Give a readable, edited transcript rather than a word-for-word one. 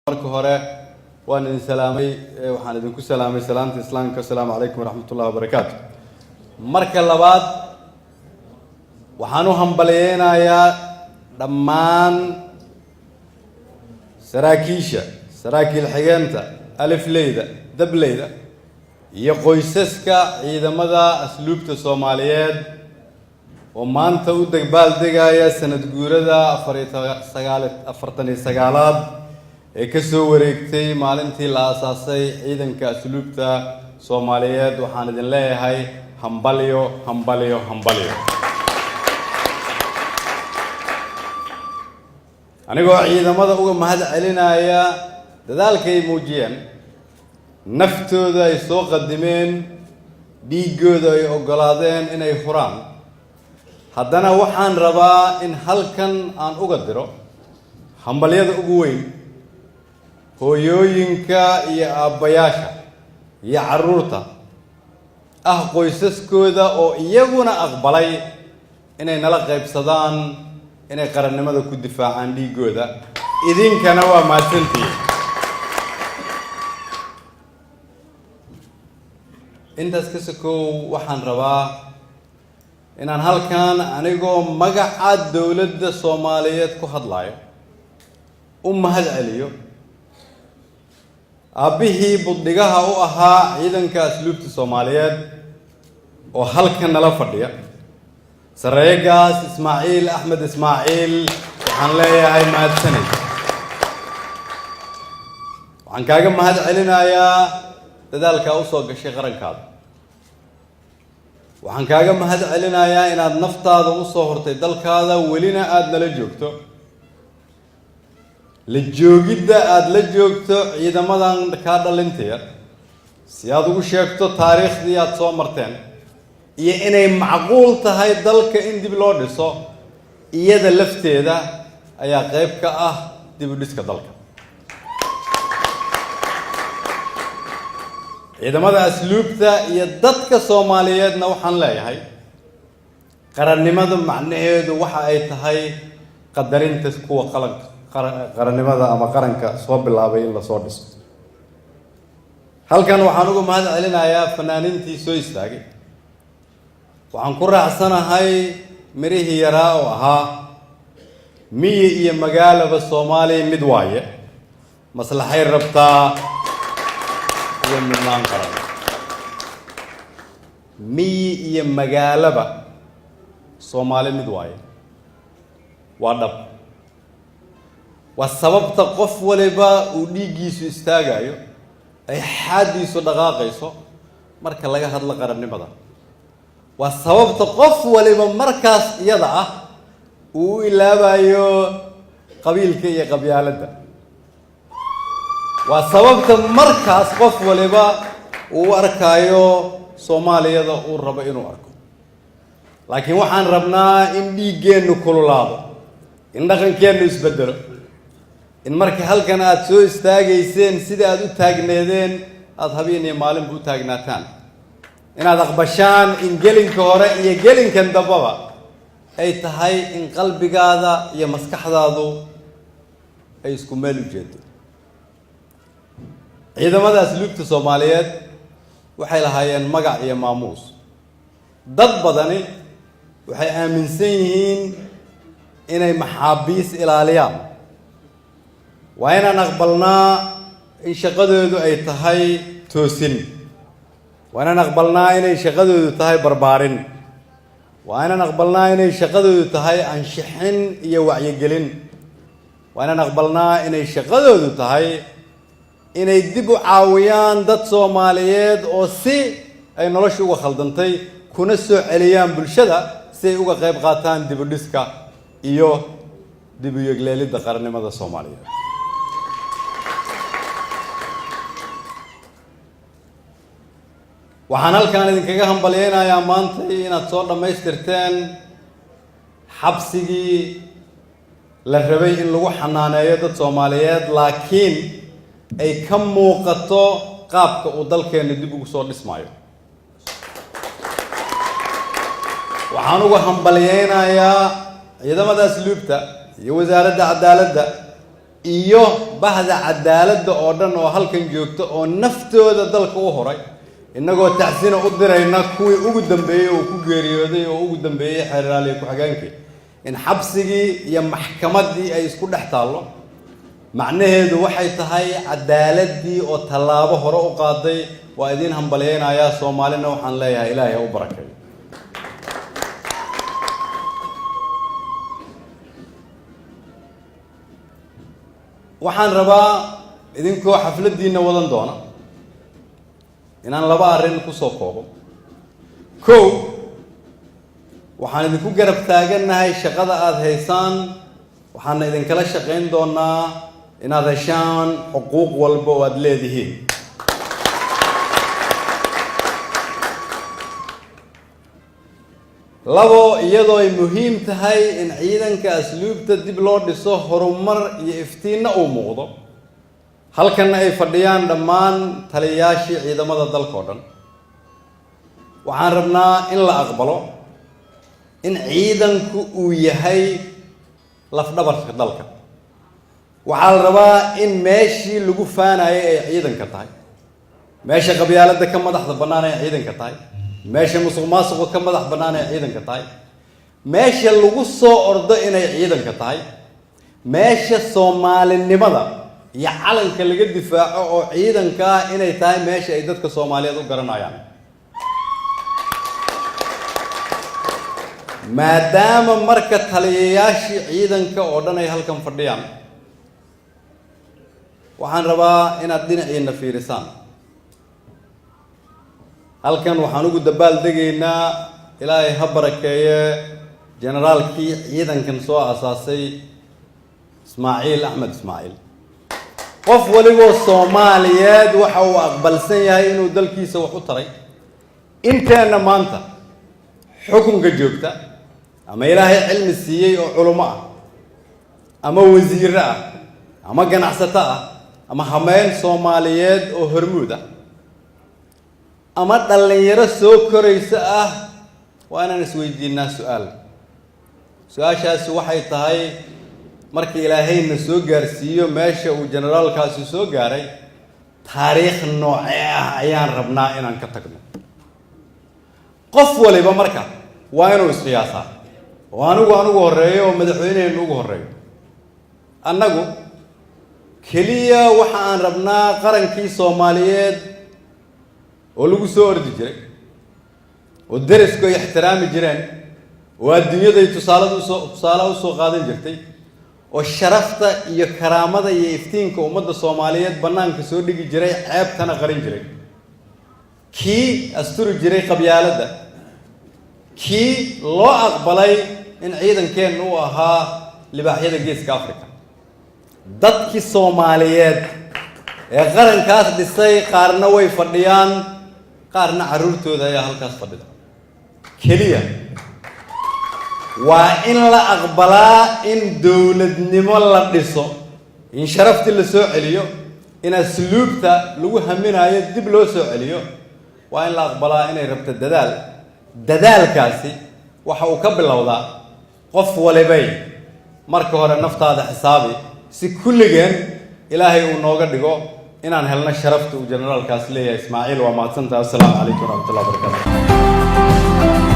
marka hore waan idin salaamay waxaan idinku salaamay salaanta islaamka assalaamu calaykum waraxmatullaahi wabarakaatu marka labaad waxaan u hambaleynayaa dhammaan saraakiil xigeenta alifleyda dableyda iyo qoysaska ciidamada asluubta Soomaaliyeed oo maanta u dabaaldegaya sanad guurada 49aad ee ka soo wareegtay maalintii la aasaasay ciidanka asluubta Soomaaliyeed waxaan idin leeyahay hambalyo anigoo ciidamada uga mahad celinaya dadaalka ay muujiyeen naftooda ay soo qadimeen dhiigooda ay ogolaadeen inay furaan haddana waxaan rabaa in halkan aan uga diro hambalyada ugu weyn hooyooyinka iyo aabbayaasha iyo carruurta qoysaskooda oo iyaguna aqbalay inay nala qaybsadaan inay qarannimada ku difaacaan dhiigooda idinkana waa mahadsantihiin intaas ka sokow waxaan rabaa inaan halkan anigoo magaca dowladda Soomaaliyeed ku hadlayo u mahad celiyo aabihii buddigaha u ahaa ciidanka asluubta Soomaaliyeed oo halkan nala fadhiya sareegaas Ismaaciil Axmed Ismaaciil waxaan leeyahay mahadsanid waxaan kaaga mahad celinayaa dadaalka u soo gashay qarankaada waxaan kaaga mahad celinayaa inaad naftaada u soo hortay dalkaada welina aad nala joogto la joogidda aad la joogto ciidamadan ka dhalintaya si aad ugu sheegto taariikhdii aad soo marteen iyo inay macquul tahay dalka in dib loo dhiso iyada lafteeda ayaa qayb ka ah dib u dhiska dalka ciidamada asluubta iyo dadka Soomaaliyeedna waxaan leeyahay qarannimada macnaheedu waxa ay tahay qadarinta kuwa qarannimada ama qaranka soo bilaabay in la soo dhiso halkan waxaan uga mahad celinayaa fanaaniintii soo istaagay waxaan ku raacsanahay mirihii yaraa oo ahaa miyi iyo magaalaba Soomaaliya mid waaye maslaxay rabtaa iyo midnaan qaran miyi iyo magaalaba Soomaaliya mid waaye waa dhab waa sababta qof waliba uu dhiigiisu istaagayo ay xaadiisu dhaqaaqayso marka laga hadlo qarannimada waa sababta qof waliba markaas iyada ah uu ilaabayo qabiilka iyo qabyaaladda waa sababta markaas qof waliba uu arkayo Soomaaliyada uu rabo inuu arko laakiin waxaan rabnaa in dhiigeennu kululaado in dhaqankeennu isbedelo in marka halkan aad soo istaagayseen sida aad u taagneedeen aad habeen iyo maalinba u taagnaataan inaad aqbashaan in gelinka hore iyo gelinkan dambaba ay tahay in qalbigaada iyo maskaxdaadu ay isku meel u jeedo ciidamada asluubta Soomaaliyeed waxay lahaayeen magac iyo maamuus dad badani waxay aaminsan yihiin inay maxaabiis ilaaliyaan waa inaan aqbalnaa in shaqadoodu ay tahay toosin waa inaan aqbalnaa inay shaqadoodu tahay barbaarin waa inaan aqbalnaa inay shaqadoodu tahay anshaxin iyo wacyigelin waa inaan aqbalnaa inay shaqadoodu tahay inay dib u caawiyaan dad Soomaaliyeed oo si ay nolosha uga khaldantay kuna soo celiyaan bulshada si ay uga qayb qaataan dib u dhiska iyo dib u yegleelidda qarannimada Soomaaliyeed waxaan halkan idinkaga hambalyeynayaa maanta inaad soo dhammaystirteen xabsigii la rabay in lagu xanaaneeyo dad Soomaaliyeed laakiin ay ka muuqato qaabka uu dalkeena dib ugu soo dhismayo waxaan uga hambalyeynayaa ciidamada asluubta iyo wasaaradda cadaaladda iyo bahda cadaaladda oo dhan oo halkan joogta oo naftooda dalka u horay innagoo tacsina u dirayna kuwii ugu dambeeyey oo ku geeriyooday oo ugu dambeeyey xeeraaliye ku-xigeenkii in xabsigii iyo maxkamaddii ay isku dhex taallo macnaheedu waxay tahay cadaaladii oo tallaabo hore u qaaday. waa idin hambaleynayaa Soomaalina waxaan leeyahay Ilaahay ha u barakeeyo. waxaan rabaa idinkoo xafladiina wadan doona inaan laba arrin ku soo koobo. kow, waxaan idinku garab taaganahay shaqada aad haysaan, waxaana idinkala shaqayn doonaa inaad heshaan xuquuq walba oo aad leedihiin. labo, iyadoo ay muhiim tahay in ciidanka asluubta dib loo dhiso, horumar iyo iftiinna uu muuqdo, halkanna ay fadhiyaan dhammaan taliyayaashii ciidamada dalka oo dhan, waxaan rabnaa in la aqbalo in ciidanku uu yahay lafdhabarka dalka. waxaa la rabaa in meeshii lagu faanayay ay ciidanka tahay, meesha qabyaaladda ka madaxda bannaan ay ciidanka tahay, meesha musuqmaasuqa ka madax bannaan ay ciidanka tahay, meesha lagu soo ordo inay ciidanka tahay, meesha Soomaalinimada iyo calanka laga difaaco oo ciidanka ah inay tahay meesha ay dadka Soomaaliyeed u garanayaan. maadaama marka taliyayaashii ciidanka oo dhan ay halkan fadhiyaan, waxaan rabaa inaad dhinaciina fiirisaan. halkan waxaan ugu dabaaldegaynaa Ilaahay ha barakeeye generaalkii ciidankan soo asaasay Ismaaciil Axmed Ismaaciil. qof waliboo Soomaaliyeed waxa uu aqbalsan yahay inuu dalkiisa wax u taray. inteena maanta xukunka joogta ama Ilaahay cilmi siiyey oo culimo ah ama wasiir ah ama ganacsato ah ama hameen Soomaaliyeed oo hormuud ah ama dhalinyaro soo koraysa ah, waa inaan isweydiinaa su'aal. su-aashaasi waxay tahay markii Ilaahayna soo gaarsiiyo meesha uu generaalkaasi soo gaaray, taariikh noocee ah ayaan rabnaa inaan ka tagno. qof waliba marka waa inuu isqiyaasaa oo anigu horeeyo oo madaxweyneenu ugu horeeyo. annagu keliya waxa aan rabnaa qarankii Soomaaliyeed oo lagu soo ordi jiray oo derisku ay ixtiraami jireen oo adduunyada tusaale u soo qaadan jirtay oo sharafta iyo karaamada iyo iftiinka ummadda Soomaaliyeed banaanka soo dhigi jiray, ceebtana qarin jiray, kii asturi jiray qabyaaladda, kii loo aqbalay in ciidankeenu uu ahaa libaaxyada geeska Afrika. dadkii Soomaaliyeed ee qarankaas dhisay qaarna way fadhiyaan, qaarna carruurtooda ayaa halkaas fadhida. keliya waa in la aqbalaa in dowladnimo la dhiso, in sharaftii la soo celiyo, in asluubta lagu haminayo dib loo soo celiyo. waa in la aqbalaa inay rabto dadaal. dadaalkaasi waxa uu ka bilowdaa qof walibay marka hore naftaada xisaabi, si kulligeen Ilaahay uu nooga dhigo inaan helno sharafta uu generaalkaas leeyahay. Ismaaciil, waa mahadsantahay. assalaamu calaykum waraxmatullahi wabarakaatu.